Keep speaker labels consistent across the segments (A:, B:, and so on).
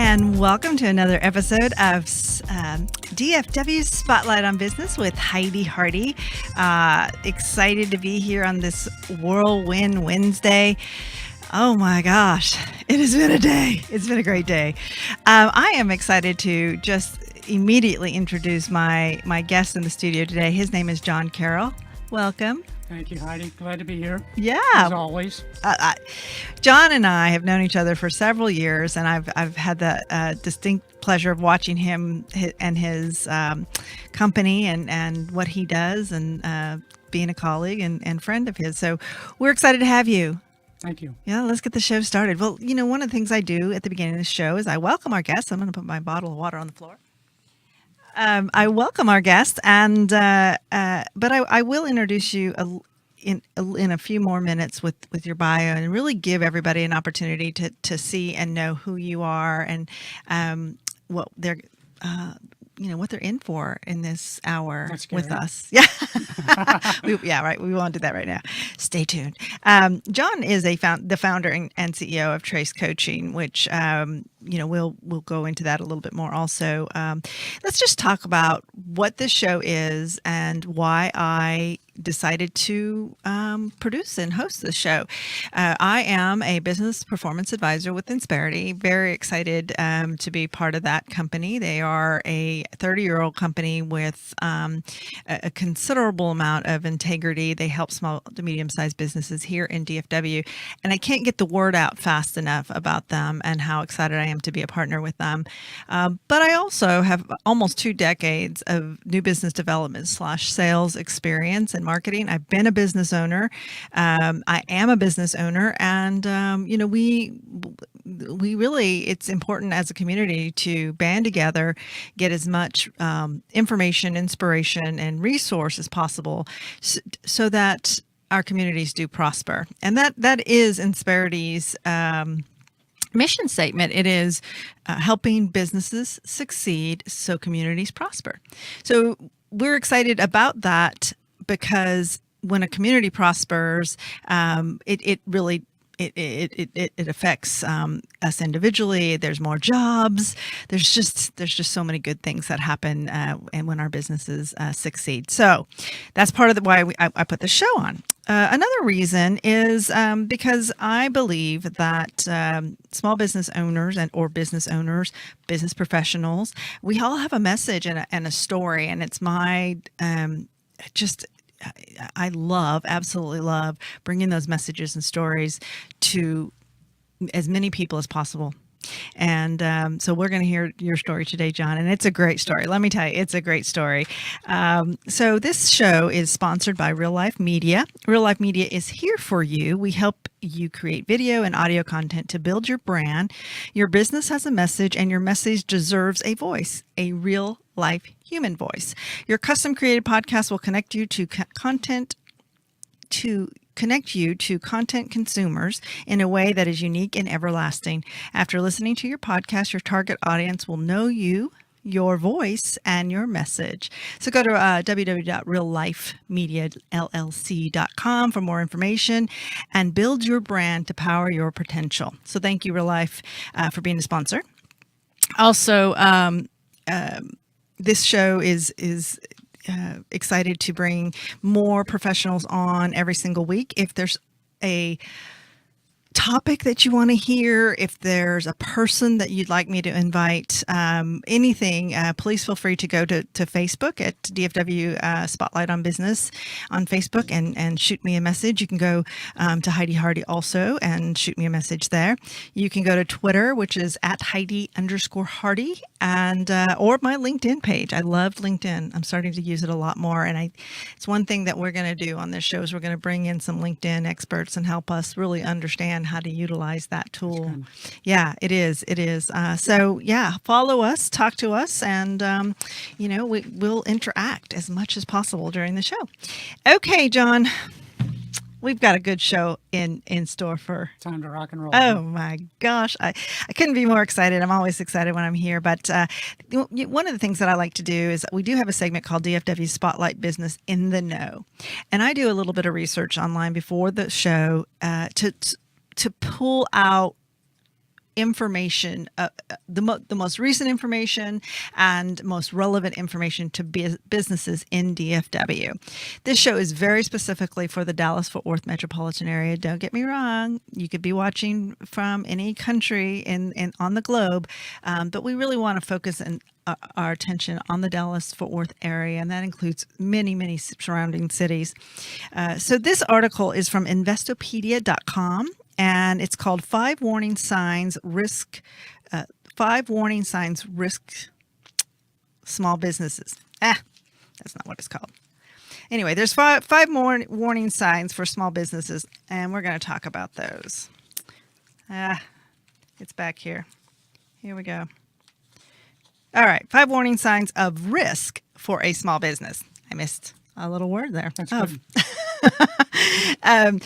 A: And welcome to another episode of DFW Spotlight on Business with Heidi Hardy. Excited to be here on this Whirlwind Wednesday. Oh my gosh, it has been a day. It's been a great day. I am excited to just immediately introduce my guest in the studio today. His name is John Carroll. Welcome.
B: Thank you, Heidi. Glad to be here.
A: Yeah.
B: As always.
A: John and I have known each other for several years, and I've had the distinct pleasure of watching him and his company and what he does, and being a colleague and friend of his. So we're excited to have you.
B: Thank you.
A: Yeah, let's get the show started. Well, you know, one of the things I do at the beginning of the show is I welcome our guests. I'm going to put my bottle of water on the floor. I welcome our guests, and but I will introduce you in a few more minutes with your bio, and really give everybody an opportunity to see and know who you are and what they're what they're in for in this hour with us. Yeah. Right. We won't do that right now. Stay tuned. John is the founder and CEO of Trace Coaching, which, we'll go into that a little bit more also. Let's just talk about what this show is and why I decided to produce and host this show. I am a business performance advisor with Insperity. Very excited to be part of that company. They are a 30-year-old company with a considerable amount of integrity. They help small to medium-sized businesses here in DFW, and I can't get the word out fast enough about them and how excited I am to be a partner with them. But I also have almost 2 decades of new business development / sales experience and marketing. I've been a business owner. I am a business owner, and we really, it's important as a community to band together, get as much information, inspiration, and resource as possible so that our communities do prosper. And that is Inspirity's mission statement. It is helping businesses succeed so communities prosper. So we're excited about that because when a community prospers, it really affects us individually. There's more jobs. There's just so many good things that happen and when our businesses succeed. So that's part of why I put the show on. Another reason is because I believe that small business owners or business owners, business professionals, we all have a message and a story, and it's my I absolutely love bringing those messages and stories to as many people as possible. And so we're going to hear your story today, John, and it's a great story. Let me tell you, it's a great story. So this show is sponsored by Real Life Media. Real Life Media is here for you. We help you create video and audio content to build your brand. Your business has a message, and your message deserves a voice, a real life human voice. Your custom created podcast will connect you to content consumers in a way that is unique and everlasting. After listening to your podcast, your target audience will know you, your voice, and your message. So go to www.reallifemediallc.com for more information and build your brand to power your potential. So thank you, Real Life, for being a sponsor. Also, this show is excited to bring more professionals on every single week. If there's a topic that you want to hear, if there's a person that you'd like me to invite, anything, please feel free to go to Facebook at DFW Spotlight on Business on Facebook and shoot me a message. You can go to Heidi Hardy also and shoot me a message there. You can go to Twitter, which is at Heidi_Hardy, and or my LinkedIn page. I love LinkedIn. I'm starting to use it a lot more, and it's one thing that we're going to do on this show is we're going to bring in some LinkedIn experts and help us really understand how to utilize that tool. Yeah, it is. It is. So yeah, follow us, talk to us, and we'll interact as much as possible during the show. Okay, John. We've got a good show in store for
B: Time to rock and roll.
A: Oh my gosh. I couldn't be more excited. I'm always excited when I'm here. But one of the things that I like to do is we do have a segment called DFW Spotlight Business in the Know. And I do a little bit of research online before the show to pull out information, the most recent information and most relevant information to businesses in DFW. This show is very specifically for the Dallas-Fort Worth metropolitan area. Don't get me wrong. You could be watching from any country on the globe, but we really want to focus our attention on the Dallas-Fort Worth area, and that includes many, many surrounding cities. So this article is from Investopedia.com. And it's called 5 Warning Signs Risk Small Businesses. That's not what it's called. Anyway, there's five more warning signs for small businesses, and we're going to talk about those. It's back here. Here we go. All right, 5 warning signs of risk for a small business. I missed a little word there.
B: That's good.
A: I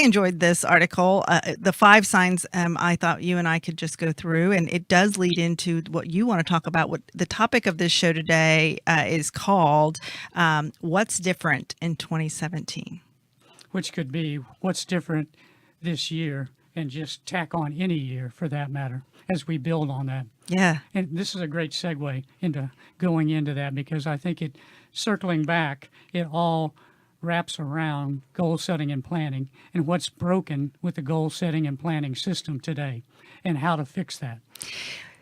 A: enjoyed this article. The 5 signs I thought you and I could just go through, and it does lead into what you want to talk about. What the topic of this show today is called What's Different in 2017?
B: Which could be what's different this year, and just tack on any year for that matter as we build on that.
A: Yeah.
B: And this is a great segue into going into that, because I think circling back, it all wraps around goal setting and planning and what's broken with the goal setting and planning system today and how to fix that.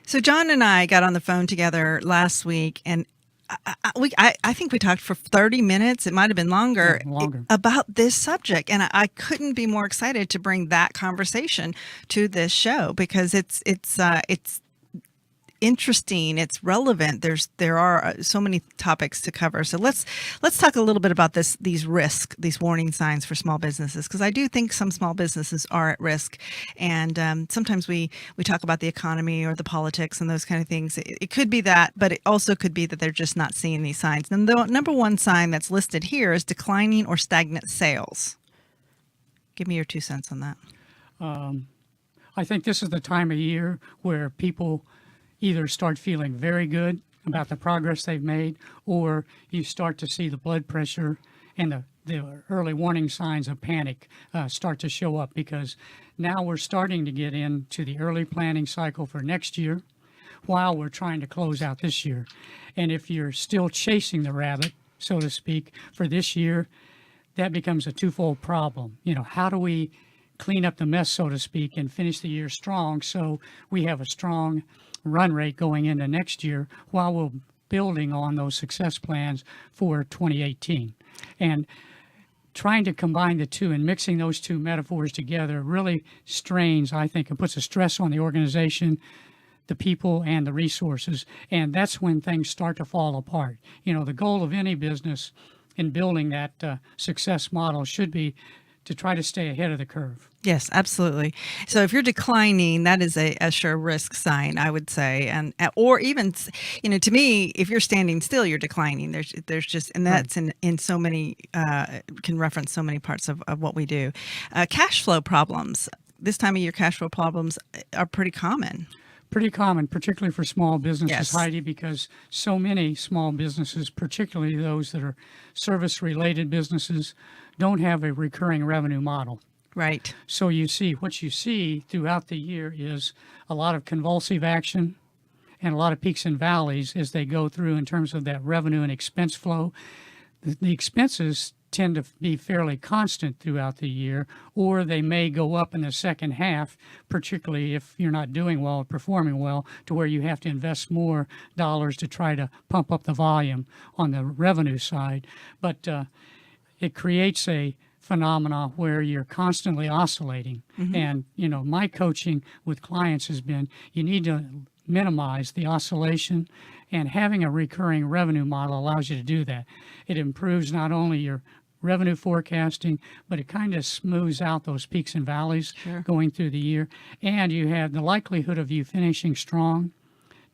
A: So John and I got on the phone together last week, and I think we talked for 30 minutes. It might have been longer. About this subject. And I couldn't be more excited to bring that conversation to this show, because it's interesting, it's relevant. There are so many topics to cover. So let's talk a little bit about these warning signs for small businesses, because I do think some small businesses are at risk, and sometimes we talk about the economy or the politics and those kind of things. It could be that, but it also could be that they're just not seeing these signs. And the number one sign that's listed here is declining or stagnant sales. Give me your 2 cents on that.
B: I think this is the time of year where people either start feeling very good about the progress they've made, or you start to see the blood pressure and the early warning signs of panic start to show up, because now we're starting to get into the early planning cycle for next year while we're trying to close out this year. And if you're still chasing the rabbit, so to speak, for this year, that becomes a twofold problem. How do we clean up the mess, so to speak, and finish the year strong so we have a strong run rate going into next year while we're building on those success plans for 2018. And trying to combine the two and mixing those two metaphors together really strains, I think, and puts a stress on the organization, the people, and the resources. And that's when things start to fall apart. The goal of any business in building that success model should be to try to stay ahead of the curve.
A: Yes, absolutely. So if you're declining, that is a sure risk sign, I would say. Or even, to me, if you're standing still, you're declining. There's just, and that's in so many, can reference so many parts of what we do. Cash flow problems. This time of year, cash flow problems are pretty common.
B: Pretty common, particularly for small businesses,
A: Yes.
B: Heidi, because so many small businesses, particularly those that are service-related businesses, don't have a recurring revenue model.
A: Right.
B: So what you see throughout the year is a lot of convulsive action and a lot of peaks and valleys as they go through in terms of that revenue and expense flow. The expenses tend to be fairly constant throughout the year, or they may go up in the second half, particularly if you're not doing well or performing well, to where you have to invest more dollars to try to pump up the volume on the revenue side. But it creates a phenomena where you're constantly oscillating. And, my coaching with clients has been, you need to minimize the oscillation, and having a recurring revenue model allows you to do that. It improves not only your revenue forecasting, but it kind of smooths out those peaks and valleys going through the year. And you have the likelihood of you finishing strong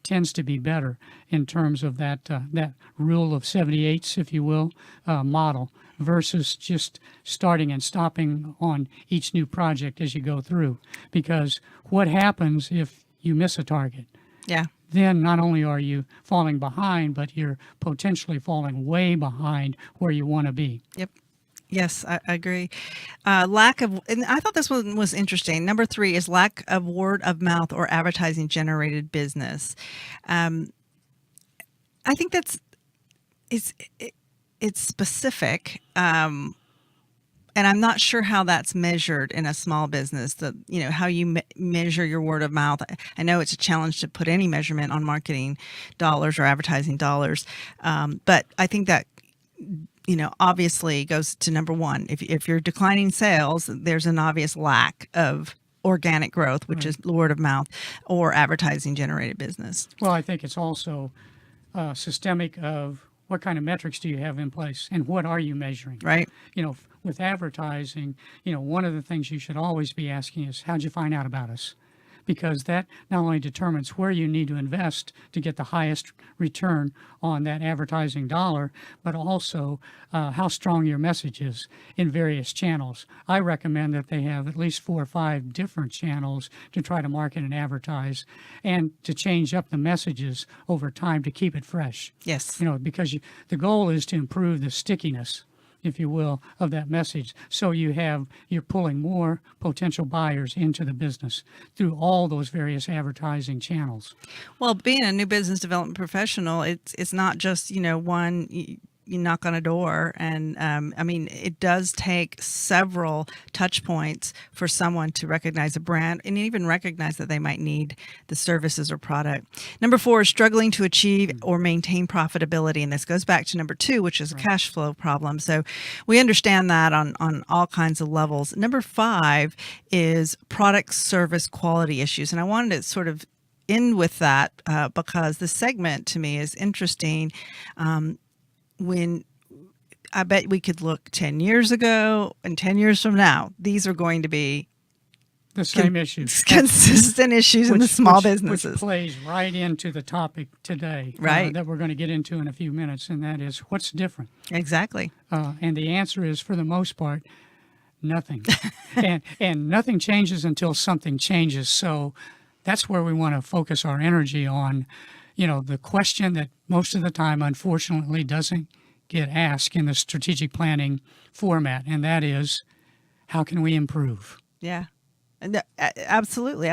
B: tends to be better in terms of that rule of 78s, if you will, model, versus just starting and stopping on each new project as you go through. Because what happens if you miss a target?
A: Yeah.
B: Then not only are you falling behind, but you're potentially falling way behind where you want to be.
A: Yep. Yes, I agree. Lack of, and I thought this one was interesting. Number 3 is lack of word of mouth or advertising generated business. I think it's specific. And I'm not sure how that's measured in a small business, how you measure your word of mouth. I know it's a challenge to put any measurement on marketing dollars or advertising dollars. But I think that, obviously goes to number 1. If you're declining sales, there's an obvious lack of organic growth, which is word of mouth or advertising generated business.
B: Well, I think it's also systemic of what kind of metrics do you have in place and what are you measuring?
A: Right.
B: With advertising, one of the things you should always be asking is, how'd you find out about us? Because that not only determines where you need to invest to get the highest return on that advertising dollar, but also how strong your message is in various channels. I recommend that they have at least 4 or 5 different channels to try to market and advertise, and to change up the messages over time to keep it fresh.
A: Yes.
B: Because the goal is to improve the stickiness, if you will, of that message. So you're pulling more potential buyers into the business through all those various advertising channels.
A: Well, being a new business development professional, it's not just, one, you knock on a door, and it does take several touch points for someone to recognize a brand and even recognize that they might need the services or product. Number 4 is struggling to achieve or maintain profitability, and this goes back to number 2, which is a cash flow problem. So we understand that on all kinds of levels. Number 5 is product service quality issues, and I wanted to sort of end with that because the segment to me is interesting. When I bet we could look 10 years ago and 10 years from now, these are going to be
B: the same issues,
A: consistent issues in the small businesses.
B: Which plays right into the topic today,
A: right?
B: That we're going to get into in a few minutes, and that is what's different.
A: Exactly.
B: And the answer is, for the most part, nothing. and nothing changes until something changes. So that's where we want to focus our energy on. The question that most of the time, unfortunately, doesn't get asked in the strategic planning format, and that is, how can we improve?
A: Yeah. Absolutely.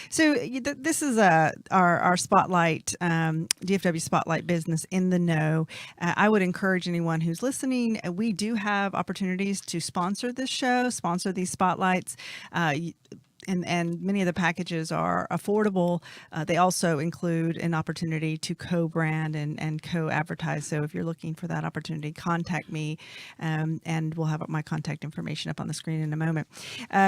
A: So this is our spotlight, DFW Spotlight Business in the Know. I would encourage anyone who's listening. We do have opportunities to sponsor this show, sponsor these spotlights. And many of the packages are affordable. They also include an opportunity to co-brand and co-advertise. So if you're looking for that opportunity, contact me, and we'll have my contact information up on the screen in a moment.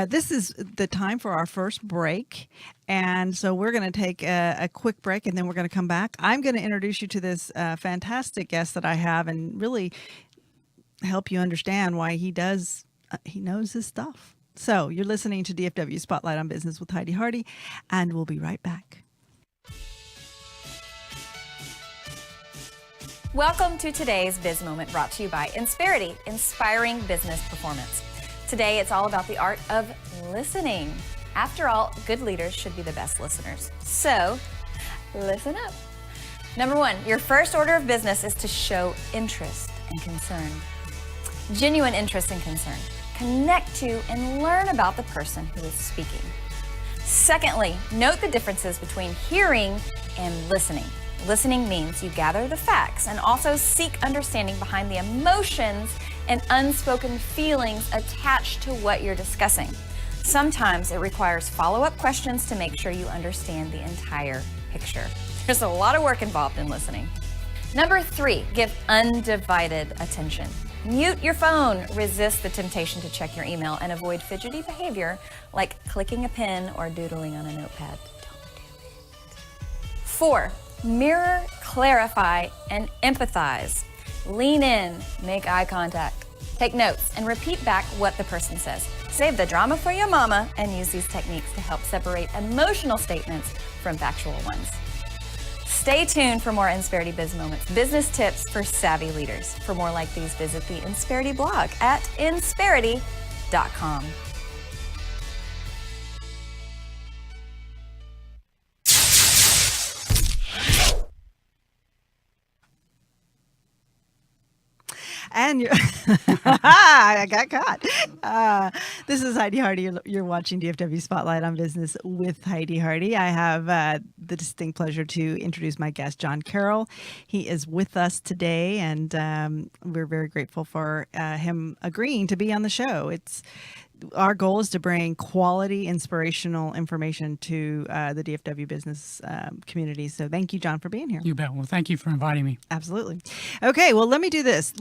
A: This is the time for our first break. And so we're going to take a quick break, and then we're going to come back. I'm going to introduce you to this fantastic guest that I have and really help you understand why he knows his stuff. So you're listening to DFW Spotlight on Business with Heidi Hardy, and we'll be right back.
C: Welcome to today's Biz Moment, brought to you by Insperity, inspiring business performance. Today, it's all about the art of listening. After all, good leaders should be the best listeners. So, listen up. Number 1, your first order of business is to show interest and concern. Genuine interest and concern. Connect to and learn about the person who is speaking. Secondly, note the differences between hearing and listening. Listening means you gather the facts and also seek understanding behind the emotions and unspoken feelings attached to what you're discussing. Sometimes it requires follow-up questions to make sure you understand the entire picture. There's a lot of work involved in listening. Number 3, give undivided attention. Mute your phone, resist the temptation to check your email, and avoid fidgety behavior like clicking a pen or doodling on a notepad. Don't do it. 4, mirror, clarify, and empathize. Lean in, make eye contact, take notes, and repeat back what the person says. Save the drama for your mama and use these techniques to help separate emotional statements from factual ones. Stay tuned for more Insperity Biz Moments, business tips for savvy leaders. For more like these, visit the Insperity blog at insperity.com.
A: And I got caught. This is Heidi Hardy. You're watching DFW Spotlight on Business with Heidi Hardy. I have the distinct pleasure to introduce my guest, John Carroll. He is with us today, and we're very grateful for him agreeing to be on the show. Our goal is to bring quality, inspirational information to the DFW business community. So thank you, John, for being here.
B: You bet. Well, thank you for inviting me.
A: Absolutely. Okay, well, let me do this.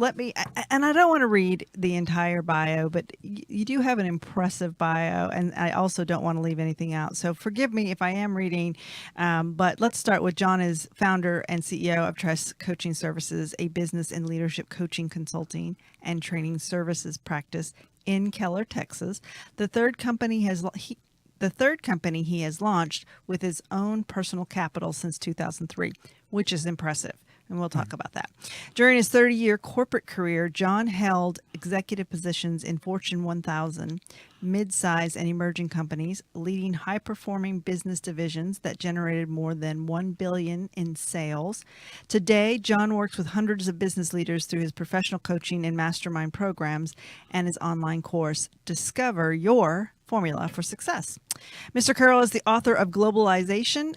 A: And I don't want to read the entire bio, but you do have an impressive bio, and I also don't want to leave anything out. So forgive me if I am reading, but let's start with John is founder and CEO of Trust Coaching Services, a business and leadership coaching, consulting, and training services practice in Keller, Texas. The third company he has launched with his own personal capital since 2003, which is impressive. And we'll talk about that. During his 30-year corporate career, John held executive positions in Fortune 1000, mid-size and emerging companies, leading high-performing business divisions that generated more than $1 billion in sales. Today, John works with hundreds of business leaders through his professional coaching and mastermind programs and his online course, Discover Your Formula for Success. Mr. Carroll is the author of Globalization,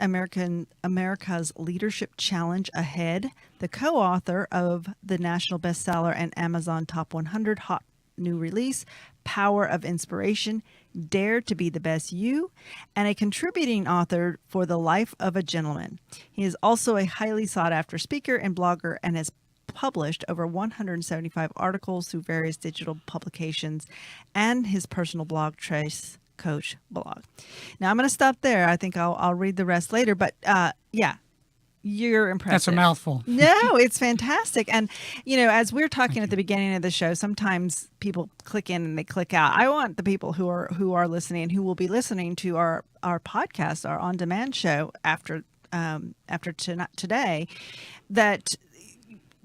A: America's Leadership Challenge Ahead, the co-author of the national bestseller and Amazon Top 100 hot new release, Power of Inspiration, Dare to Be the Best You, and a contributing author for The Life of a Gentleman. He is also a highly sought-after speaker and blogger and has published over 175 articles through various digital publications and his personal blog, Trace Coach Blog. Now I'm going to stop there. I think I'll read the rest later, but yeah, you're impressive.
B: That's a mouthful.
A: No, it's fantastic. And, as we're talking at the beginning of the show, sometimes people click in and they click out. I want the people who are listening and who will be listening to our podcast, our on-demand show after today, that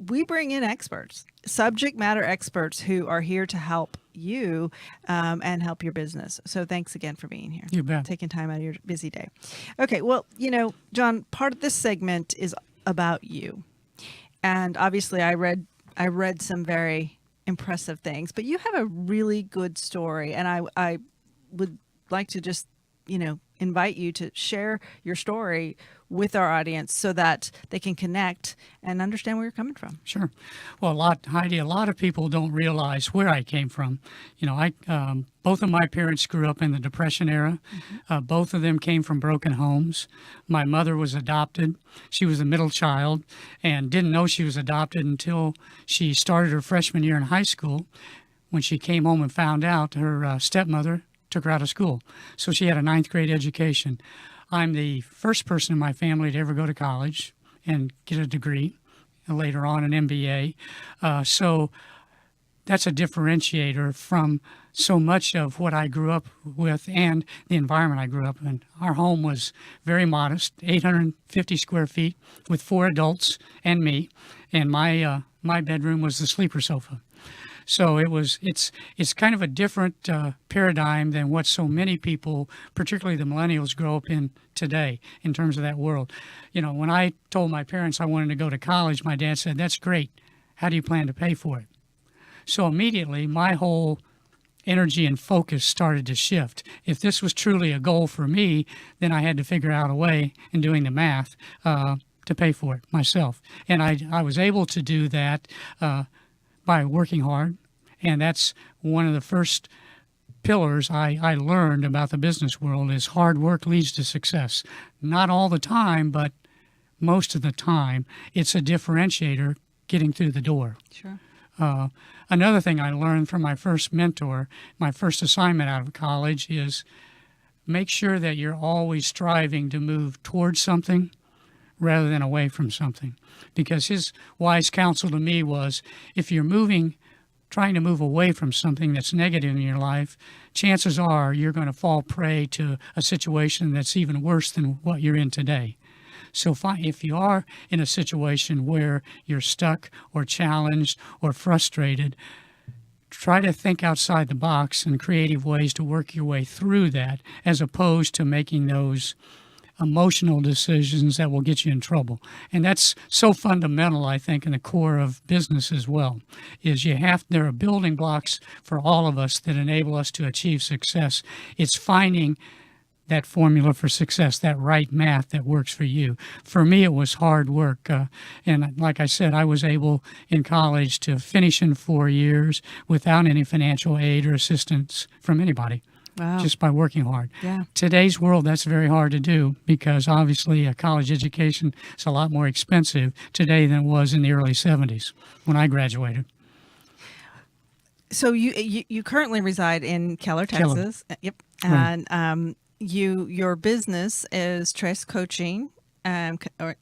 A: we bring in experts, subject matter experts who are here to help you and help your business. So thanks again for being here.
B: You bet.
A: Taking time out of your busy day. Okay, well, John, part of this segment is about you. And obviously I read some very impressive things, but you have a really good story. And I would like to just, invite you to share your story with our audience so that they can connect and understand where you're coming from.
B: Sure. Well, Heidi, a lot of people don't realize where I came from. Both of my parents grew up in the Depression era. Mm-hmm. Both of them came from broken homes. My mother was adopted. She was the middle child and didn't know she was adopted until she started her freshman year in high school. When she came home and found out, her stepmother took her out of school. So she had a 9th grade education. I'm the first person in my family to ever go to college and get a degree, and later on an MBA. So that's a differentiator from so much of what I grew up with and the environment I grew up in. Our home was very modest, 850 square feet with 4 adults and me, and my bedroom was the sleeper sofa. So it's kind of a different paradigm than what so many people, particularly the millennials, grow up in today in terms of that world. When I told my parents I wanted to go to college, my dad said, "That's great. How do you plan to pay for it?" So immediately my whole energy and focus started to shift. If this was truly a goal for me, then I had to figure out a way in doing the math to pay for it myself. And I was able to do that by working hard And that's one of the first pillars I learned about the business world is hard work leads to success. Not all the time, but most of the time, it's a differentiator getting through the door.
A: Sure.
B: Another thing I learned from my first mentor, my first assignment out of college, is make sure that you're always striving to move towards something rather than away from something. Because his wise counsel to me was, if you're trying to move away from something that's negative in your life, chances are you're going to fall prey to a situation that's even worse than what you're in today. So if you are in a situation where you're stuck or challenged or frustrated, try to think outside the box and creative ways to work your way through that, as opposed to making those emotional decisions that will get you in trouble. And that's so fundamental, I think, in the core of business as well, is there are building blocks for all of us that enable us to achieve success. It's finding that formula for success, that right math that works for you. For me, it was hard work. And like I said, I was able in college to finish in 4 years without any financial aid or assistance from anybody.
A: Wow.
B: Just by working hard.
A: Yeah.
B: Today's world, that's very hard to do because obviously a college education is a lot more expensive today than it was in the early 70s when I graduated.
A: So you currently reside in Keller, Texas. Yep.
B: Right.
A: And your business is Trace Coaching or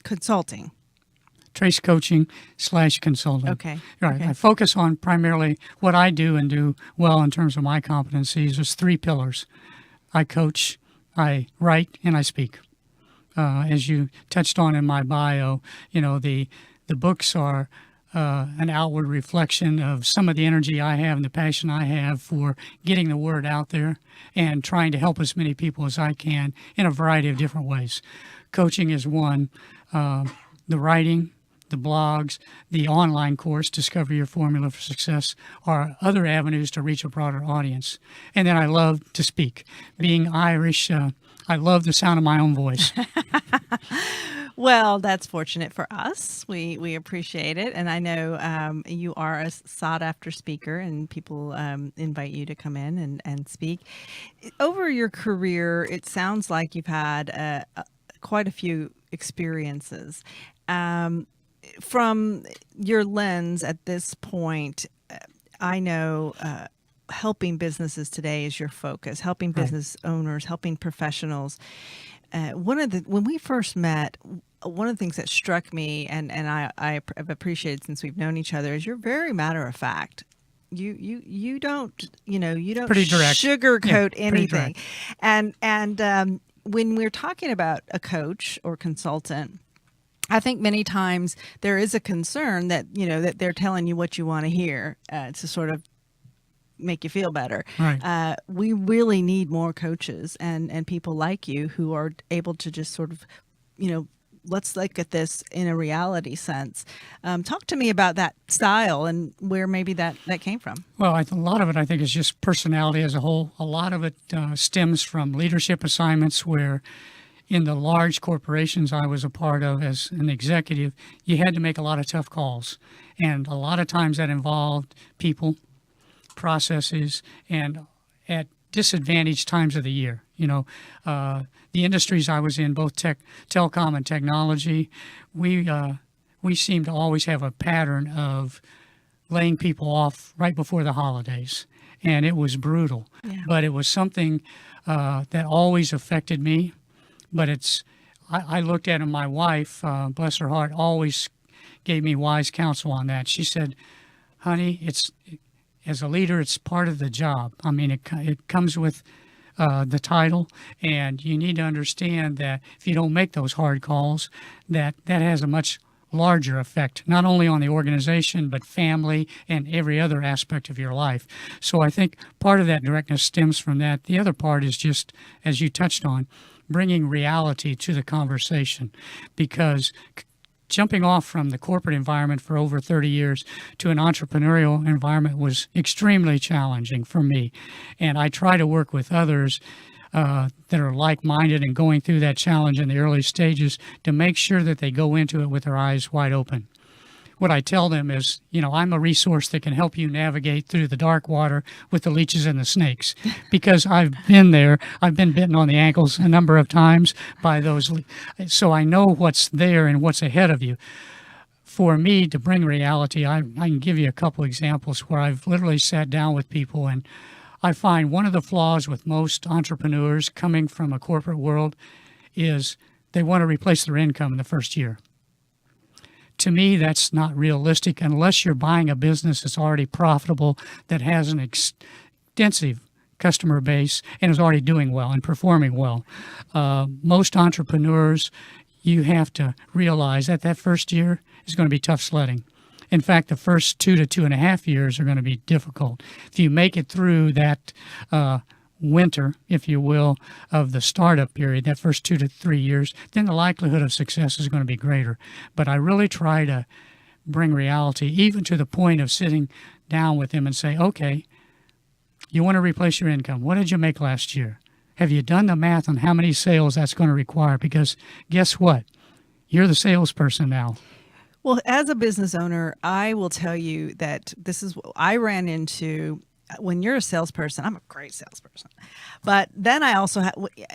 A: Consulting.
B: Trace Coaching / Consulting.
A: Okay.
B: Right.
A: Okay.
B: I focus on primarily what I do and do well in terms of my competencies. There's 3 pillars. I coach, I write, and I speak. As you touched on in my bio, the books are an outward reflection of some of the energy I have and the passion I have for getting the word out there and trying to help as many people as I can in a variety of different ways. Coaching is one. The writing, the blogs, the online course, Discover Your Formula for Success, are other avenues to reach a broader audience. And then I love to speak. Being Irish, I love the sound of my own voice.
A: Well, that's fortunate for us. We appreciate it. And I know you are a sought-after speaker, and people invite you to come in and speak. Over your career, it sounds like you've had quite a few experiences. From your lens at this point, I know helping businesses today is your focus, helping business owners, helping professionals. When we first met, one of the things that struck me, and I have appreciated since we've known each other, is you're very matter of fact. You don't
B: Pretty direct.
A: sugarcoat anything.
B: Direct.
A: And when we're talking about a coach or consultant, I think many times there is a concern that that they're telling you what you want to hear to sort of make you feel better.
B: Right.
A: We really need more coaches and people like you who are able to just sort of, let's look at this in a reality sense. Talk to me about that style and where maybe that came from.
B: Well, a lot of it, I think, is just personality as a whole. A lot of it stems from leadership assignments where in the large corporations I was a part of as an executive, you had to make a lot of tough calls. And a lot of times that involved people, processes, and at disadvantaged times of the year. The industries I was in, both telecom and technology, we seem to always have a pattern of laying people off right before the holidays. And it was brutal.
A: Yeah.
B: But it was something that always affected me. But I looked at it, my wife, bless her heart, always gave me wise counsel on that. She said, honey, as a leader, it's part of the job. I mean, it comes with the title, and you need to understand that if you don't make those hard calls, that has a much larger effect, not only on the organization, but family and every other aspect of your life. So I think part of that directness stems from that. The other part is just, as you touched on, bringing reality to the conversation, because jumping off from the corporate environment for over 30 years to an entrepreneurial environment was extremely challenging for me. And I try to work with others that are like-minded and going through that challenge in the early stages to make sure that they go into it with their eyes wide open. what I tell them is, I'm a resource that can help you navigate through the dark water with the leeches and the snakes, because I've been there. I've been bitten on the ankles a number of times by those. So I know what's there and what's ahead of you. For me to bring reality, I can give you a couple examples where I've literally sat down with people, and I find one of the flaws with most entrepreneurs coming from a corporate world is they want to replace their income in the first year. To me, that's not realistic unless you're buying a business that's already profitable, that has an extensive customer base, and is already doing well and performing well. Most entrepreneurs, you have to realize that that first year is going to be tough sledding. In fact, the first 2 to 2.5 years are going to be difficult. If you make it through that winter, if you will, of the startup period, that first 2 to 3 years, then the likelihood of success is going to be greater. But I really try to bring reality, even to the point of sitting down with them and say, okay, you want to replace your income. What did you make last year? Have you done the math on how many sales that's going to require? Because guess what? You're the salesperson now.
A: Well, as a business owner, I will tell you that this is what I ran into. When you're a salesperson, I'm a great salesperson, but then I also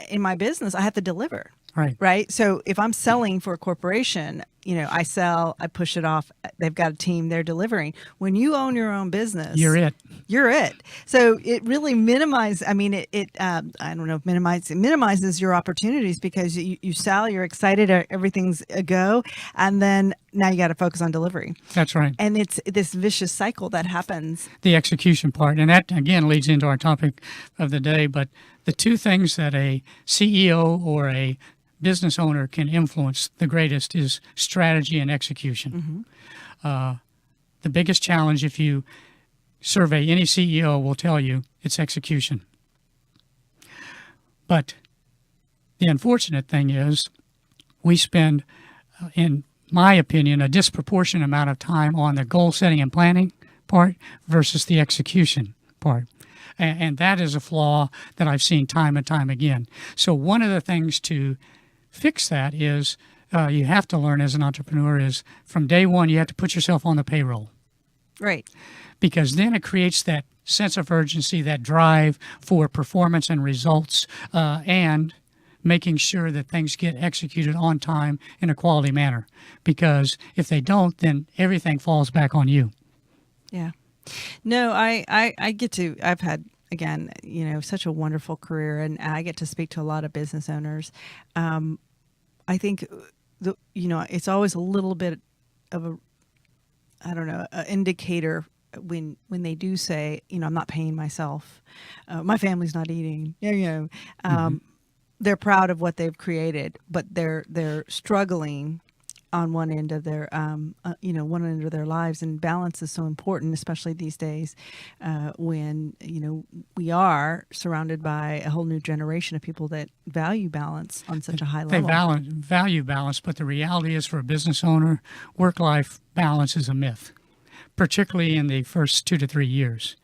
A: in my business, I have to deliver. Right. So if I'm selling for a corporation, I sell, I push it off. They've got a team, they're delivering. When you own your own business,
B: You're it.
A: So it really minimizes, I don't know if it minimizes your opportunities, because you sell, you're excited, everything's a go. And then now you got to focus on delivery.
B: That's right.
A: And it's this vicious cycle that happens.
B: The execution part. And that, again, leads into our topic of the day. But the two things that a CEO or a business owner can influence the greatest is strategy and execution. Mm-hmm. The biggest challenge, if you survey any CEO, will tell you it's execution. But the unfortunate thing is we spend, in my opinion, a disproportionate amount of time on the goal setting and planning part versus the execution part. And that is a flaw that I've seen time and time again. So one of the things to fix that is you have to learn as an entrepreneur is from day one, you have to put yourself on the payroll.
A: Right.
B: Because then it creates that sense of urgency, that drive for performance and results, and making sure that things get executed on time in a quality manner. Because if they don't, then everything falls back on you.
A: Yeah. No, I get to, I've had, again, such a wonderful career, and I get to speak to a lot of business owners. I think, it's always a little bit of an indicator when they do say, I'm not paying myself, my family's not eating, mm-hmm. They're proud of what they've created, but they're struggling on one end of their, one end of their lives. And balance is so important, especially these days, when, we are surrounded by a whole new generation of people that value balance on such a high level.
B: They value balance, but the reality is, for a business owner, work-life balance is a myth, particularly in the first 2 to 3 years,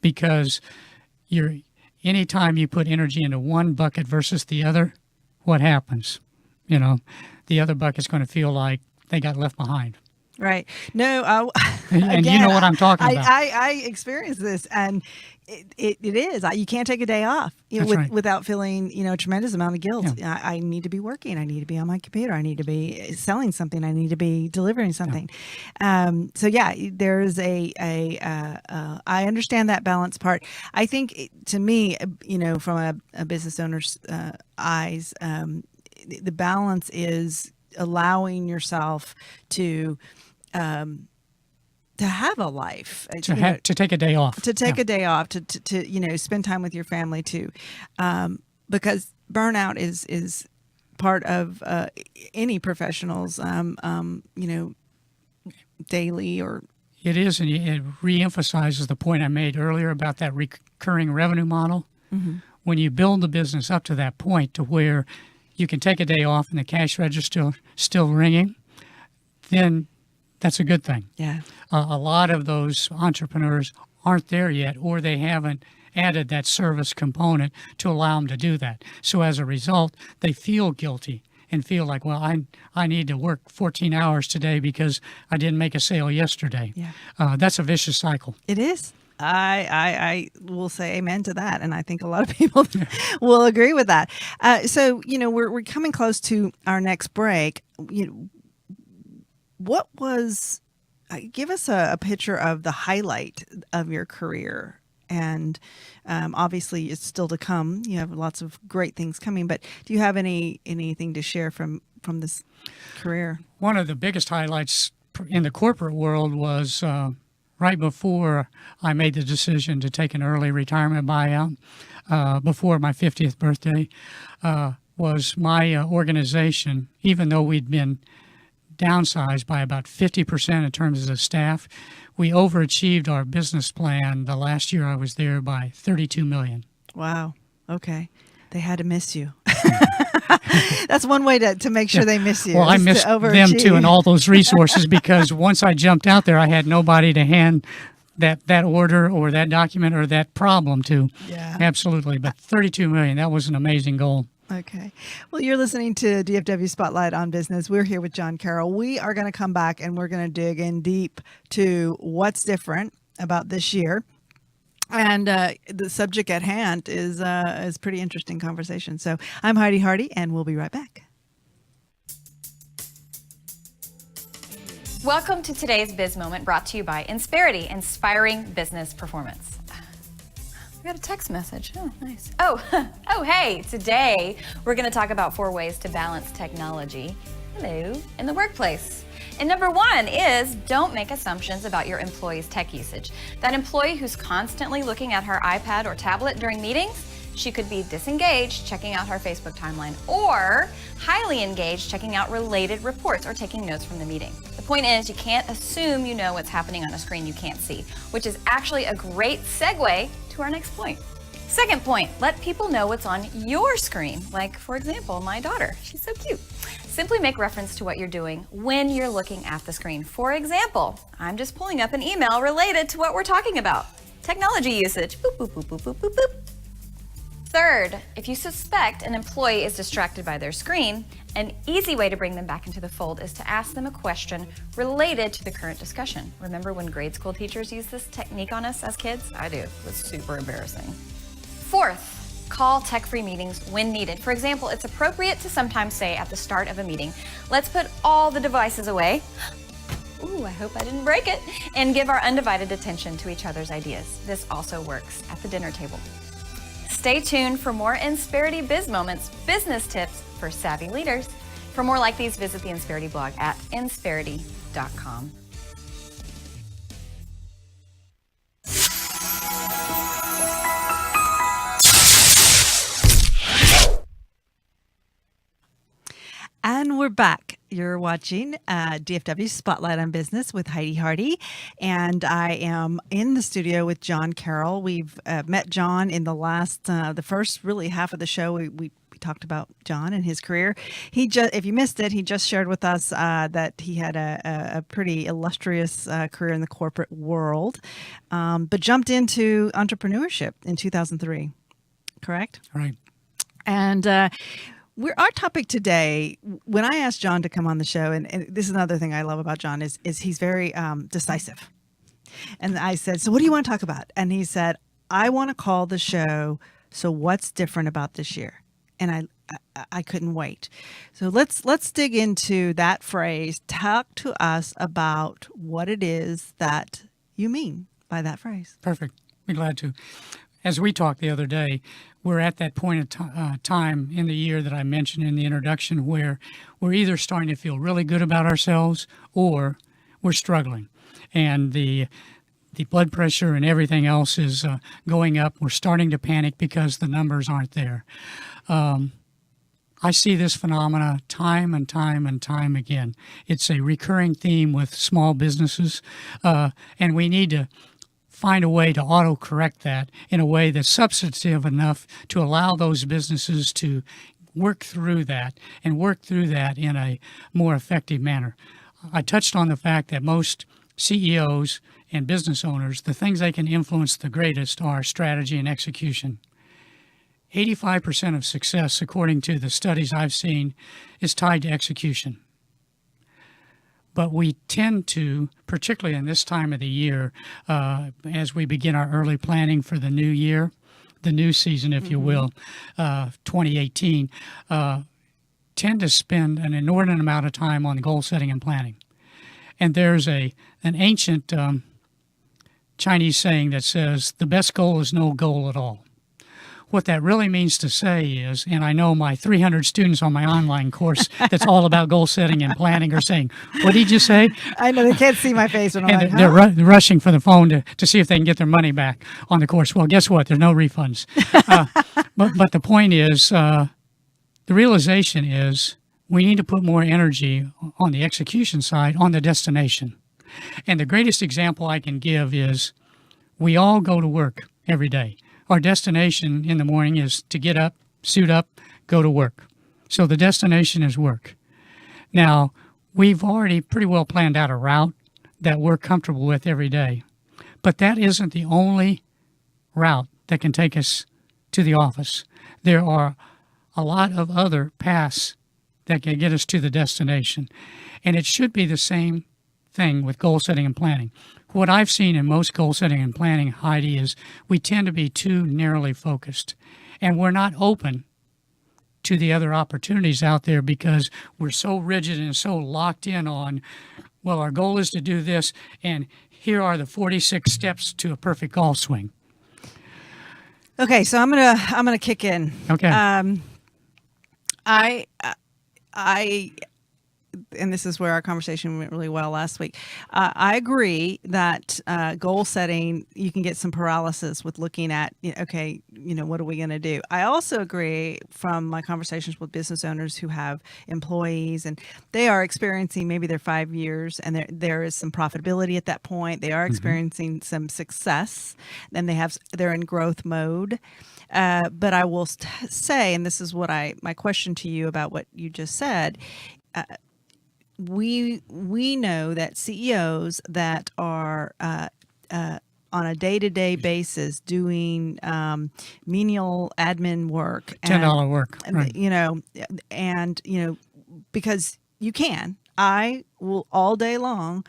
B: because anytime you put energy into one bucket versus the other, what happens? The other bucket's going to feel like they got left behind.
A: Right. No,
B: and
A: again,
B: you know what I'm talking about.
A: I experienced this, and it is. You can't take a day off
B: Right.
A: without feeling, a tremendous amount of guilt.
B: Yeah.
A: I need to be working. I need to be on my computer. I need to be selling something. I need to be delivering something. Yeah. There's I understand that balance part. I think, to me, from a business owner's eyes, the balance is allowing yourself to have a life,
B: to take a day off,
A: a day off, to spend time with your family too, because burnout is part of any professional's daily or.
B: It is, and it reemphasizes the point I made earlier about that recurring revenue model. Mm-hmm. When you build the business up to that point to where you can take a day off and the cash register still ringing, then that's a good thing.
A: Yeah.
B: A lot of those entrepreneurs aren't there yet, or they haven't added that service component to allow them to do that. So as a result, they feel guilty and feel like, well, I need to work 14 hours today because I didn't make a sale yesterday.
A: Yeah.
B: That's a vicious cycle.
A: It is. I will say amen to that, and I think a lot of people will agree with that. So we're coming close to our next break. What was? Give us a picture of the highlight of your career, and obviously it's still to come. You have lots of great things coming, but do you have anything to share from this career?
B: One of the biggest highlights in the corporate world was right before I made the decision to take an early retirement buyout, before my 50th birthday, was my organization, even though we'd been downsized by about 50% in terms of the staff, we overachieved our business plan the last year I was there by $32 million.
A: Wow. Okay. They had to miss you. That's one way to make sure they miss you.
B: Well, I missed them too and all those resources because once I jumped out there, I had nobody to hand that order or that document or that problem to.
A: Yeah.
B: Absolutely. But $32 million, that was an amazing goal.
A: Okay. Well, you're listening to DFW Spotlight on Business. We're here with John Carroll. We are going to come back and we're going to dig in deep to what's different about this year. And the subject at hand is pretty interesting conversation. So I'm Heidi Hardy, and we'll be right back.
C: Welcome to today's Biz Moment, brought to you by Insperity, inspiring business performance. We got a text message. Oh, nice. Oh, hey, today we're going to talk about 4 ways to balance technology, in the workplace. And number 1 is don't make assumptions about your employee's tech usage. That employee who's constantly looking at her iPad or tablet during meetings, she could be disengaged checking out her Facebook timeline, or highly engaged checking out related reports or taking notes from the meeting. The point is, you can't assume you know what's happening on a screen you can't see, which is actually a great segue to our next point. Second point, let people know what's on your screen. Like, for example, my daughter. She's so cute. Simply make reference to what you're doing when you're looking at the screen. For example, I'm just pulling up an email related to what we're talking about. Technology usage. Boop, boop, boop, boop, boop, boop, boop. Third, if you suspect an employee is distracted by their screen, an easy way to bring them back into the fold is to ask them a question related to the current discussion. Remember when grade school teachers used this technique on us as kids? I do. It was super embarrassing. Fourth, call tech-free meetings when needed. For example, it's appropriate to sometimes say at the start of a meeting, let's put all the devices away. Ooh, I hope I didn't break it. And give our undivided attention to each other's ideas. This also works at the dinner table. Stay tuned for more Insperity Biz Moments, business tips for savvy leaders. For more like these, visit the Insperity blog at insperity.com.
A: And we're back. You're watching DFW Spotlight on Business with Heidi Hardy, and I am in the studio with John Carroll. We've met John in the first really half of the show. We talked about John and his career. If you missed it, he just shared with us that he had a pretty illustrious career in the corporate world, but jumped into entrepreneurship in 2003. Correct?
B: Right.
A: And our topic today, when I asked John to come on the show, and this is another thing I love about John, is he's very decisive. And I said, so what do you want to talk about? And he said, I want to call the show, So What's Different About This Year? And I couldn't wait. So let's dig into that phrase. Talk to us about what it is that you mean by that phrase.
B: Perfect. Be glad to. As we talked the other day, we're at that point of time in the year that I mentioned in the introduction where we're either starting to feel really good about ourselves or we're struggling. And the blood pressure and everything else is going up. We're starting to panic because the numbers aren't there. I see this phenomena time and time and time again. It's a recurring theme with small businesses, and we need to find a way to auto-correct that in a way that's substantive enough to allow those businesses to work through that and work through that in a more effective manner. I touched on the fact that most CEOs and business owners, the things they can influence the greatest are strategy and execution. 85% of success, according to the studies I've seen, is tied to execution. But we tend to, particularly in this time of the year, as we begin our early planning for the new year, the new season, if you will, 2018, tend to spend an inordinate amount of time on goal setting and planning. And there's an ancient Chinese saying that says, the best goal is no goal at all. What that really means to say is, and I know my 300 students on my online course that's all about goal setting and planning are saying, what did you say?
A: I know they can't see my face when I'm
B: And
A: like,
B: they're
A: huh?
B: rushing for the phone to see if they can get their money back on the course. Well, guess what? There's no refunds. But the point is, the realization is we need to put more energy on the execution side, on the destination. And the greatest example I can give is we all go to work every day. Our destination in the morning is to get up, suit up, go to work. So the destination is work. Now, we've already pretty well planned out a route that we're comfortable with every day. But that isn't the only route that can take us to the office. There are a lot of other paths that can get us to the destination. And it should be the same thing with goal setting and planning. What I've seen in most goal setting and planning, Heidi, is we tend to be too narrowly focused, and we're not open to the other opportunities out there because we're so rigid and so locked in on, well, our goal is to do this, and here are the 46 steps to a perfect golf swing.
A: Okay, so I'm gonna kick in.
B: Okay.
A: I and this is where our conversation went really well last week. I agree that goal setting, you can get some paralysis with looking at, okay, what are we going to do? I also agree from my conversations with business owners who have employees and they are experiencing maybe their 5 years and there is some profitability at that point. They are experiencing some success and they're in growth mode. But I will say, and this is what my question to you about what you just said, we know that CEOs that are on a day-to-day basis doing menial admin work,
B: $10 work, right.
A: And because you can, I will all day long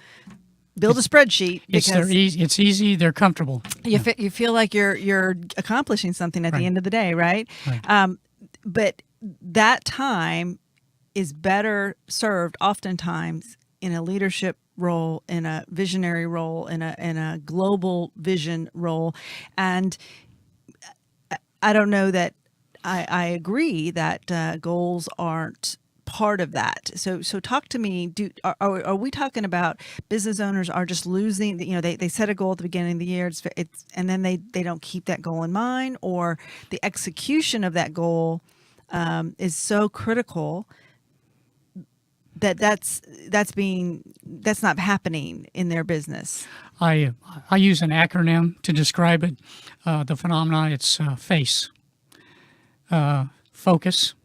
A: build a spreadsheet because
B: it's easy, they're comfortable.
A: You feel like you're accomplishing something at the end of the day, right? But that time is better served oftentimes in a leadership role, in a visionary role, in a global vision role. And I don't know that I agree that goals aren't part of that. So talk to me. Are we talking about business owners are just losing? They set a goal at the beginning of the year, and then they don't keep that goal in mind, or the execution of that goal is so critical that's not happening in their business.
B: I use an acronym to describe it. The phenomenon, it's FACE, focus,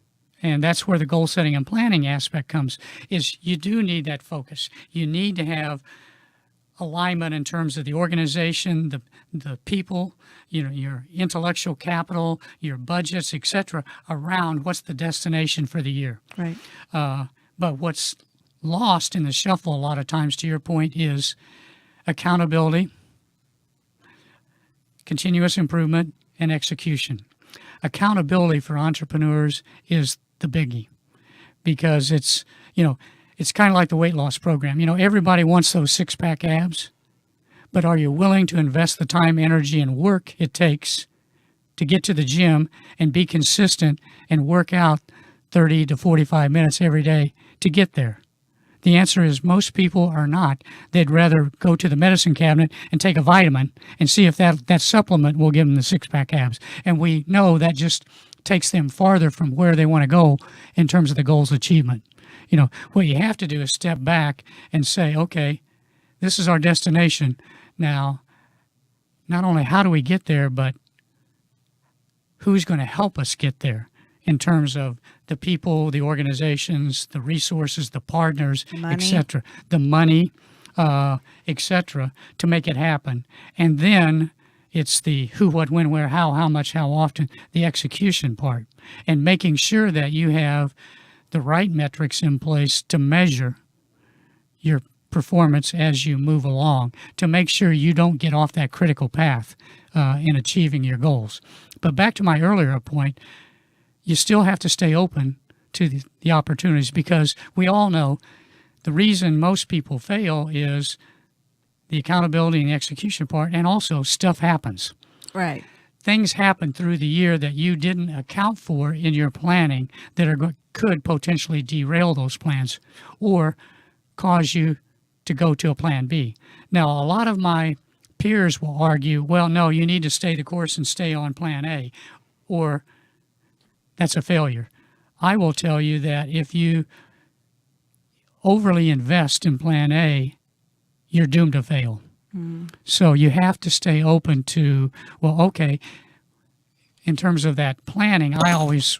B: and that's where the goal setting and planning aspect comes. Is you do need that focus. You need to have alignment in terms of the organization, the people, your intellectual capital, your budgets, etc., around what's the destination for the year.
A: Right.
B: But what's lost in the shuffle a lot of times, to your point, is accountability, continuous improvement, and execution. Accountability for entrepreneurs is the biggie because it's kind of like the weight loss program. Everybody wants those six-pack abs, but are you willing to invest the time, energy, and work it takes to get to the gym and be consistent and work out 30 to 45 minutes every day to get there? The answer is most people are not. They'd rather go to the medicine cabinet and take a vitamin and see if that supplement will give them the six-pack abs. And we know that just takes them farther from where they want to go in terms of the goal's achievement. What you have to do is step back and say, okay, this is our destination. Now, not only how do we get there, but who's going to help us get there? In terms of the people, the organizations, the resources, the partners, etc., the money, etc., to make it happen. And then It's the who, what, when, where, how much, how often, the execution part, and making sure that you have the right metrics in place to measure your performance as you move along, to make sure you don't get off that critical path in achieving your goals. But back to my earlier point, you still have to stay open to the opportunities, because we all know the reason most people fail is the accountability and the execution part, and also stuff happens.
A: Right.
B: Things happen through the year that you didn't account for in your planning that could potentially derail those plans or cause you to go to a plan B. Now, a lot of my peers will argue, well, no, you need to stay the course and stay on plan A, or that's a failure. I will tell you that if you overly invest in plan A, you're doomed to fail. So you have to stay open to, well, okay, in terms of that planning, I always...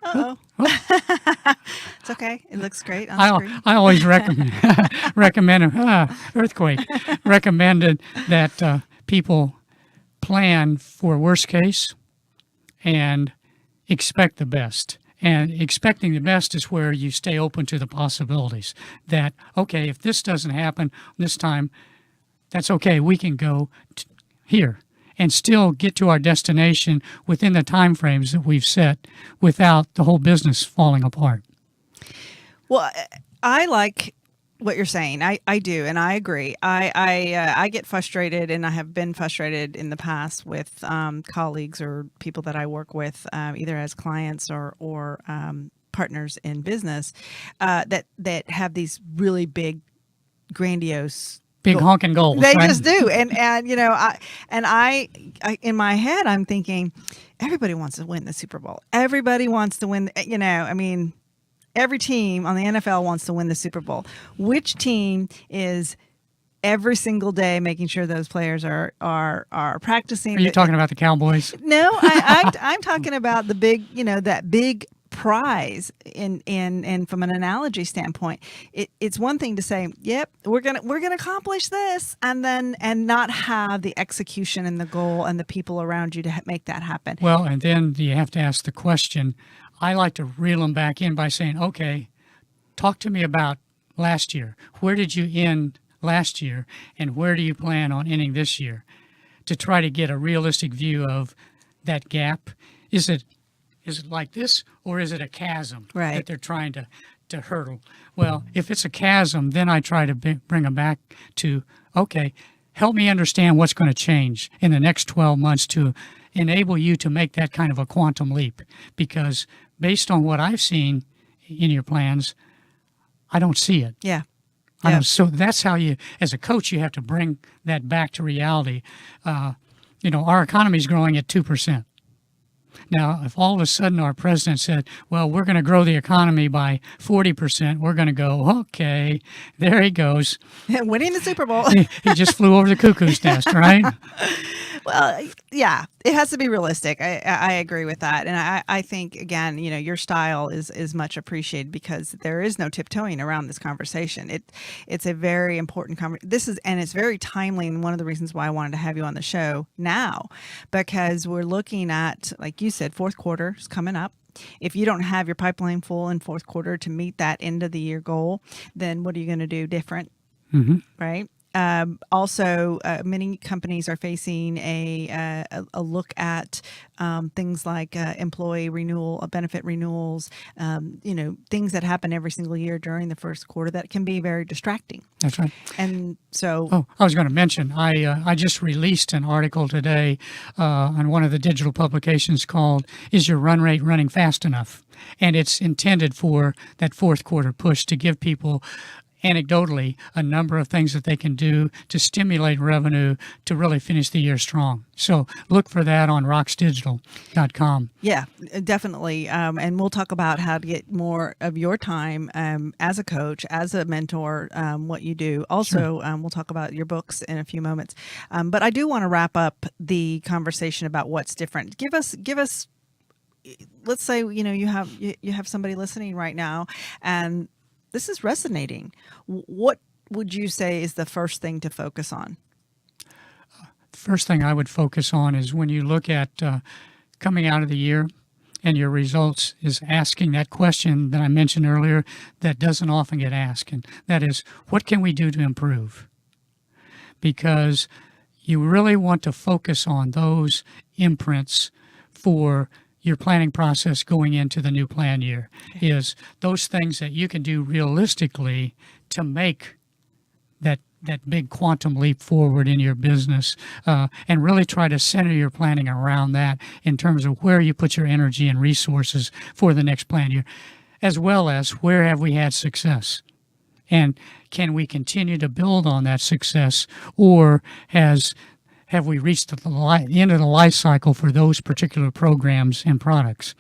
A: It's okay. It looks great on screen.
B: I always recommended that people plan for worst case and expect the best. And expecting the best is where you stay open to the possibilities that, okay, if this doesn't happen this time, that's okay. We can go here and still get to our destination within the time frames that we've set without the whole business falling apart.
A: Well, I like what you're saying. I do, and I agree. I get frustrated, and I have been frustrated in the past with colleagues or people that I work with, either as clients or partners in business, that have these really big, grandiose,
B: big honking goals.
A: They
B: right?
A: just do, and you know, I in my head I'm thinking, everybody wants to win the Super Bowl. Everybody wants to win. You know, I mean, every team on the NFL wants to win the Super Bowl. Which team is every single day making sure those players are practicing?
B: Are you talking about the Cowboys?
A: No, I'm talking about the big, you know, that big prize in from an analogy standpoint. It's one thing to say, yep, we're gonna accomplish this, and not have the execution and the goal and the people around you to make that happen.
B: Well, and then you have to ask the question. I like to reel them back in by saying, okay, talk to me about last year. Where did you end last year, and where do you plan on ending this year? To try to get a realistic view of that gap. Is it like this, or is it a chasm that they're trying to hurdle? Well, if it's a chasm, then I try to bring them back to, okay, help me understand what's going to change in the next 12 months to enable you to make that kind of a quantum leap. Because based on what I've seen in your plans, I don't see it.
A: Yeah.
B: So that's how you, as a coach, you have to bring that back to reality. You know, our economy is growing at 2%. Now, if all of a sudden our president said, well, we're going to grow the economy by 40%, we're going to go, okay, there he goes.
A: Winning the Super Bowl.
B: He just flew over the cuckoo's nest, right?
A: Well, yeah, it has to be realistic. I agree with that. And I think, again, you know, your style is much appreciated because there is no tiptoeing around this conversation. It's a very important conversation. And it's very timely. And one of the reasons why I wanted to have you on the show now, because we're looking at, like you said, fourth quarter is coming up. If you don't have your pipeline full in fourth quarter to meet that end of the year goal, then what are you going to do different? Mm-hmm. Right. Also, many companies are facing a look at things like employee renewal, benefit renewals, you know, things that happen every single year during the first quarter that can be very distracting.
B: That's right.
A: And so...
B: Oh, I was going to mention, I just released an article today on one of the digital publications called, Is Your Run Rate Running Fast Enough? And it's intended for that fourth quarter push to give people anecdotally a number of things that they can do to stimulate revenue to really finish the year strong. So look for that on rocksdigital.com.
A: Yeah, definitely. And we'll talk about how to get more of your time as a coach, as a mentor, what you do. Also, sure. We'll talk about your books in a few moments. But I do want to wrap up the conversation about what's different. Give us. Let's say you have somebody listening right now, and this is resonating. What would you say is the first thing to focus on?
B: first thing I would focus on is when you look at coming out of the year and your results, is asking that question that I mentioned earlier that doesn't often get asked, and that is, what can we do to improve? Because you really want to focus on those imprints for your planning process going into the new plan year, is those things that you can do realistically to make that big quantum leap forward in your business, and really try to center your planning around that in terms of where you put your energy and resources for the next plan year, as well as where have we had success, and can we continue to build on that success, or have we reached the end of the life cycle for those particular programs and products?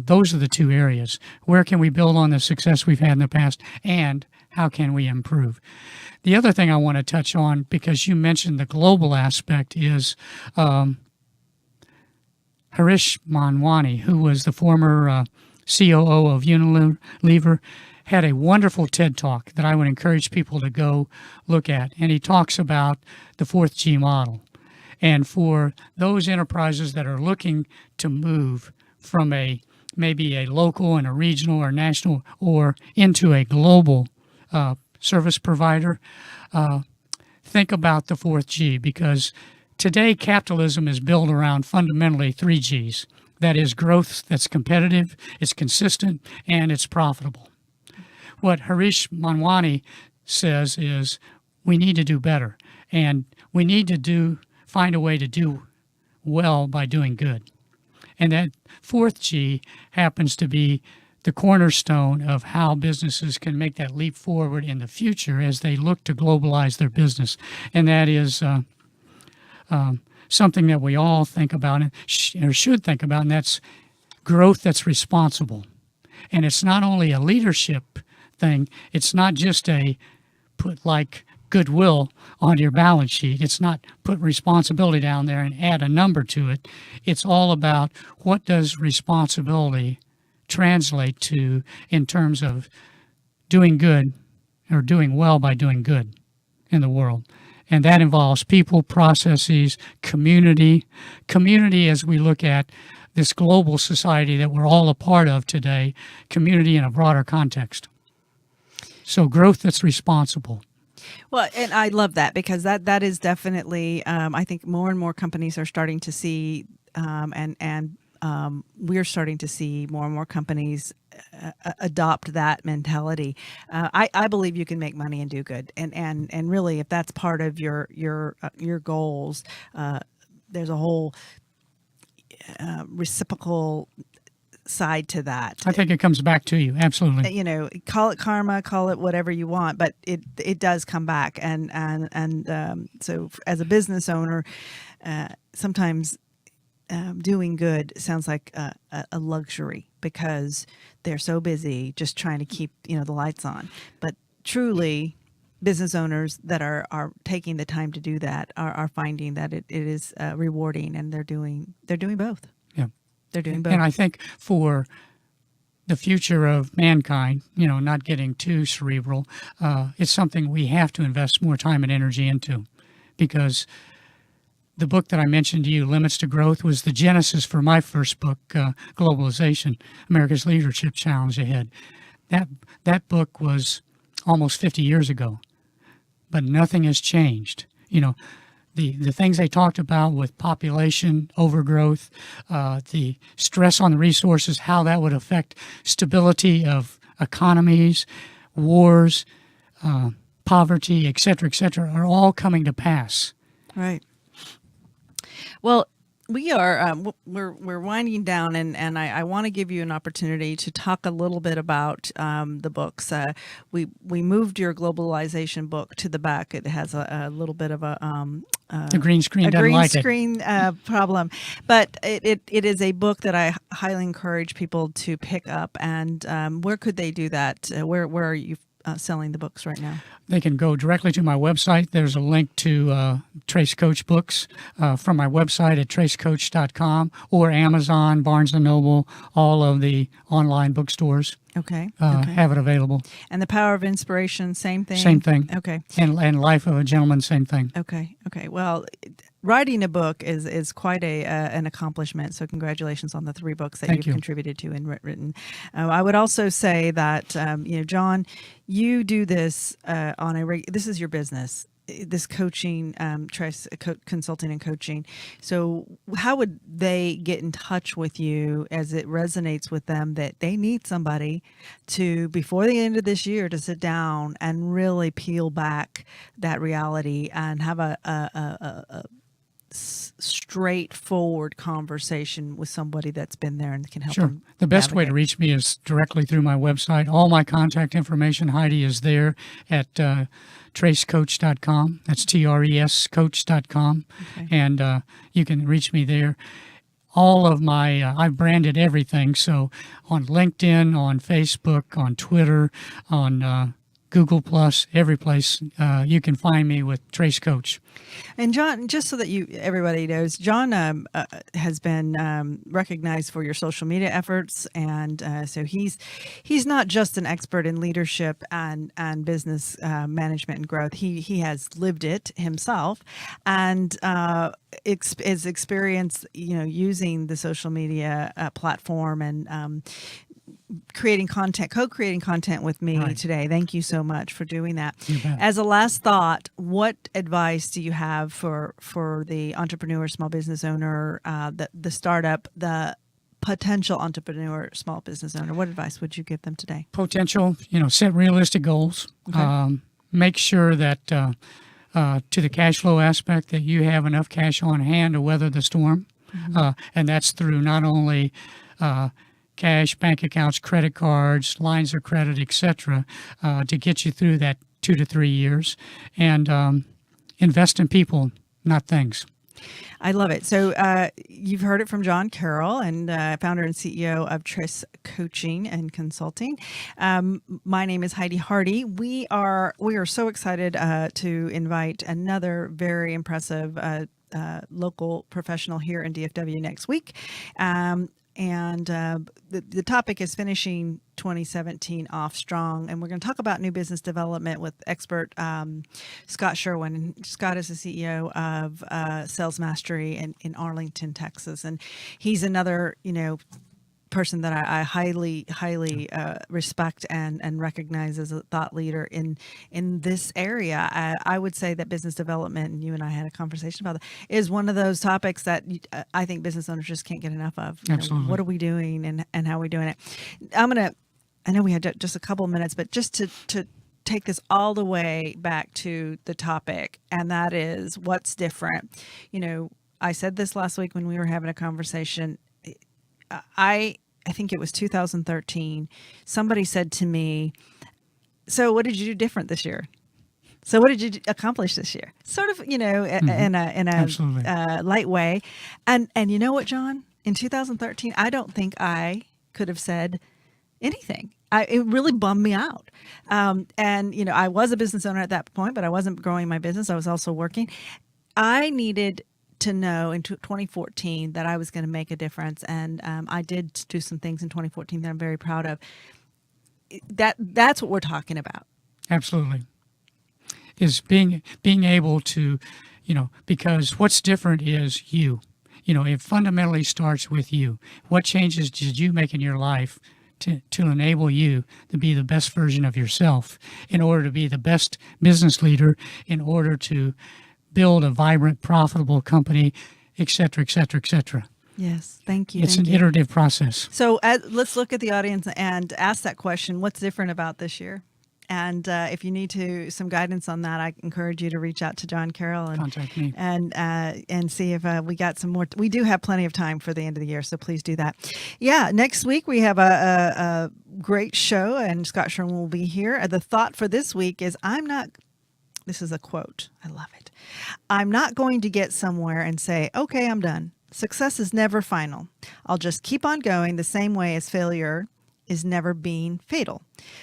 B: Those are the two areas. Where can we build on the success we've had in the past, and how can we improve? The other thing I want to touch on, because you mentioned the global aspect, is Harish Manwani, who was the former COO of Unilever, had a wonderful TED Talk that I would encourage people to go look at. And he talks about the 4th G model. And for those enterprises that are looking to move from maybe a local and a regional or national or into a global service provider, think about the 4th G, because today capitalism is built around fundamentally 3 Gs. That is growth that's competitive, it's consistent, and it's profitable. What Harish Manwani says is we need to do better, and we need to find a way to do well by doing good. And that 4th G happens to be the cornerstone of how businesses can make that leap forward in the future as they look to globalize their business. And that is something that we all think about or should think about, and that's growth that's responsible. And it's not only a leadership thing, it's not just put like goodwill on your balance sheet. It's not put responsibility down there and add a number to it. It's all about what does responsibility translate to in terms of doing good or doing well by doing good in the world. And that involves people, processes, community as we look at this global society that we're all a part of today, community in a broader context. So growth that's responsible.
A: Well, and I love that, because that is definitely, I think more and more companies are starting to see, and we're starting to see more and more companies adopt that mentality. I believe you can make money and do good, and really, if that's part of your goals, there's a whole reciprocal side to that.
B: I think it comes back to you. Absolutely.
A: You know, call it karma, call it whatever you want, but it does come back. And so as a business owner, sometimes doing good sounds like a luxury, because they're so busy just trying to keep, the lights on. But truly, business owners that are taking the time to do that are finding that it is rewarding, and they're doing both.
B: Yeah.
A: They're doing both.
B: And I think for the future of mankind, not getting too cerebral, it's something we have to invest more time and energy into, because the book that I mentioned to you, Limits to Growth, was the genesis for my first book, Globalization, America's Leadership Challenge Ahead. That book was almost 50 years ago, but nothing has changed. The things they talked about with population overgrowth, the stress on the resources, how that would affect stability of economies, wars, poverty, et cetera, are all coming to pass.
A: Right. Well, we are we're winding down, and I want to give you an opportunity to talk a little bit about the books. We moved your globalization book to the back. It has a little bit of
B: the green screen doesn't like it.
A: Problem, but it is a book that I highly encourage people to pick up. And where could they do that? Where are you selling the books right now?
B: They can go directly to my website. There's a link to Trace Coach books from my website at tracecoach.com, or Amazon, Barnes & Noble, all of the online bookstores.
A: Okay.
B: Have it available.
A: And The Power of Inspiration, same thing?
B: Same thing.
A: Okay.
B: And Life of a Gentleman, same thing.
A: Okay. Well, writing a book is quite an accomplishment. So congratulations on the 3 books that
B: Thank
A: you've
B: you.
A: contributed to and written. I would also say that John, you do this on this is your business. This coaching, consulting and coaching. So how would they get in touch with you as it resonates with them that they need somebody to, before the end of this year, to sit down and really peel back that reality and have a straightforward conversation with somebody that's been there and can help
B: Sure.
A: them
B: The best way to
A: navigate?
B: reach me is directly through my website. All my contact information, Heidi, is there at tracecoach.com. That's TRES coach.com.
A: Okay.
B: And you can reach me there. All of my, I've branded everything. So on LinkedIn, on Facebook, on Twitter, on Google Plus, every place you can find me with Trace Coach.
A: And John, just so that everybody knows, John has been recognized for your social media efforts, and so he's not just an expert in leadership and business management and growth. He has lived it himself, and is experienced, using the social media platform and co-creating content with me
B: Right.
A: today. Thank you so much for doing that.
B: You bet.
A: As a last thought, what advice do you have for the entrepreneur, small business owner, the startup, the potential entrepreneur, small business owner? What advice would you give them today?
B: Potential, set realistic goals.
A: Okay.
B: Make sure that to the cash flow aspect, that you have enough cash on hand to weather the storm. And that's through not only cash, bank accounts, credit cards, lines of credit, etc., to get you through that 2 to 3 years. And invest in people, not things.
A: I love it. So you've heard it from John Carroll, and founder and CEO of Trace Coaching and Consulting. My name is Heidi Hardy. We are so excited to invite another very impressive local professional here in DFW next week. And the topic is finishing 2017 off strong. And we're going to talk about new business development with expert Scott Sherwin. Scott is the CEO of Sales Mastery in Arlington, Texas. And he's another, person that I highly respect and recognize as a thought leader in this area. I would say that business development, and you and I had a conversation about that, is one of those topics that I think business owners just can't get enough of.
B: Absolutely.
A: What are we doing and how are we doing it? I know we had just a couple of minutes, but just to take this all the way back to the topic, and that is what's different. I said this last week when we were having a conversation. I think it was 2013. Somebody said to me, "So what did you do different this year? So what did you accomplish this year?" Sort of, in a
B: Absolutely.
A: Light way. And you know what, John? In 2013, I don't think I could have said anything. It really bummed me out. And I was a business owner at that point, but I wasn't growing my business. I was also working. I needed to know in 2014 that I was going to make a difference, and I did do some things in 2014 that I'm very proud of. That's what we're talking about.
B: Absolutely. Is being able to, because what's different is you. It fundamentally starts with you. What changes did you make in your life to enable you to be the best version of yourself, in order to be the best business leader, in order to build a vibrant, profitable company, et cetera, et cetera, et cetera.
A: Yes, thank you.
B: It's an iterative process.
A: So let's look at the audience and ask that question: what's different about this year? And if you need some guidance on that, I encourage you to reach out to John Carroll and
B: Contact me.
A: and see if we got some more. We do have plenty of time for the end of the year, so please do that. Yeah, next week we have a great show, and Scott Sherwin will be here. The thought for this week is, this is a quote. I love it. "I'm not going to get somewhere and say, okay, I'm done. Success is never final. I'll just keep on going the same way as failure is never being fatal.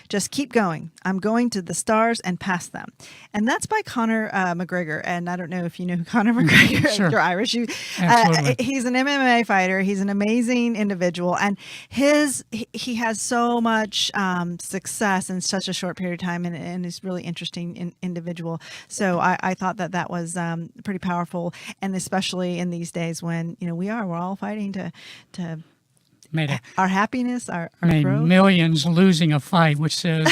A: Just keep going. I'm going to the stars and past them. And that's by Conor McGregor. And I don't know if you know who Conor McGregor is.
B: Sure.
A: You're Irish.
B: Absolutely.
A: He's an MMA fighter. He's an amazing individual. And he has so much success in such a short period of time, and is really interesting individual. So I thought that was pretty powerful. And especially in these days when, we're all fighting to our happiness, our
B: made
A: growth.
B: millions losing a fight, which says,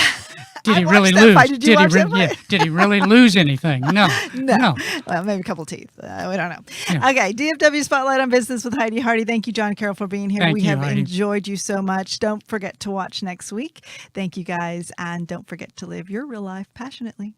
B: did
A: I
B: he
A: watched
B: really
A: that
B: lose?
A: fight. Did you watch that fight?
B: Did he really lose anything? No. No.
A: Well, maybe a couple teeth. We don't know.
B: Yeah.
A: Okay, DFW Spotlight on Business with Heidi Hardy. Thank you, John Carroll, for being here.
B: Thank
A: We
B: you,
A: have
B: Heidi.
A: enjoyed you so much. Don't forget to watch next week. Thank you, guys. And don't forget to live your real life passionately.